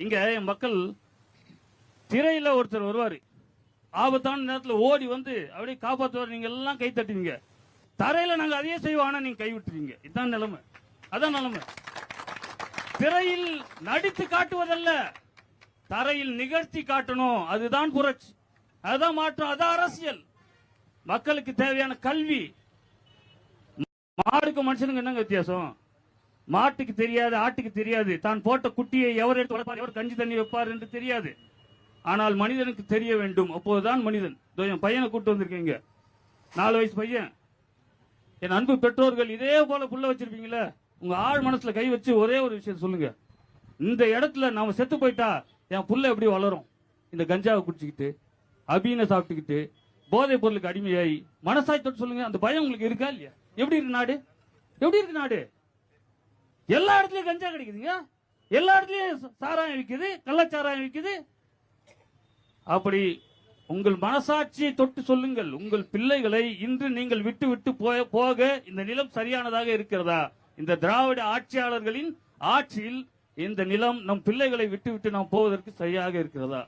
இங்க என் மக்கள் திரையில ஒருத்தர் வருவாரு, ஆபத்தான நேரத்தில் ஓடி வந்து அப்படியே காப்பாற்றுவார். நீங்க எல்லாம் கை தட்டுவீங்க. தரையில நாங்க அதையே செய்வோம், ஆனா நீங்க கை விட்டுருவீங்க. இதுதான் நிலைமை. அதான் நிலைமை. திரையில் நடித்து காட்டுவதல்ல, தரையில் நிகழ்த்தி காட்டணும். அதுதான் புரட்சி, அதுதான் மாற்றம், அதான் அரசியல். மக்களுக்கு தேவையான கல்வி. மாடுக்கு மனுஷனுக்கு என்னங்க வித்தியாசம்? மாட்டுக்கு தெரியாது, ஆட்டுக்கு தெரியாது, தான் போட்ட குட்டியை எவர் எடுத்து வளர்ப்பார், எவர் கஞ்சி தண்ணி வைப்பார் என்று தெரியாது. ஆனால் மனிதனுக்கு தெரிய வேண்டும். அப்போதுதான் மனிதன். என் பையனை கூட்டு வந்திருக்கீங்க, 4 வயசு பையன். என் அன்பு பெற்றோர்கள், இதே போல புள்ள வச்சிருப்பீங்களா? உங்க ஆழ் மனசுல கை வச்சு ஒரே ஒரு விஷயம் சொல்லுங்க. இந்த இடத்துல நாம செத்து போயிட்டா என் புள்ள எப்படி வளரும்? இந்த கஞ்சாவை குடிச்சுக்கிட்டு, அபீனை சாப்பிட்டுக்கிட்டு, போதைப் பொருளுக்கு அடிமையாகி. மனசாய்த்தோடு சொல்லுங்க, அந்த பயம் உங்களுக்கு இருக்கா இல்லையா? எப்படி இருக்கு நாடு? எப்படி இருக்கு நாடு? எல்லா இடத்துலயும் கஞ்சா கிடைக்குதுங்க, எல்லா இடத்துலயும் சாராயம் விற்குது, கள்ளச்சாராயம் விற்குது. அப்படி உங்கள் மனசாட்சியை தொட்டு சொல்லுங்கள். உங்கள் பிள்ளைகளை இன்று நீங்கள் விட்டு விட்டு போக இந்த நிலம் சரியானதாக இருக்கிறதா? இந்த திராவிட ஆட்சியாளர்களின் ஆட்சியில் இந்த நிலம் நம் பிள்ளைகளை விட்டு விட்டு நாம் போவதற்கு சரியாக இருக்கிறதா?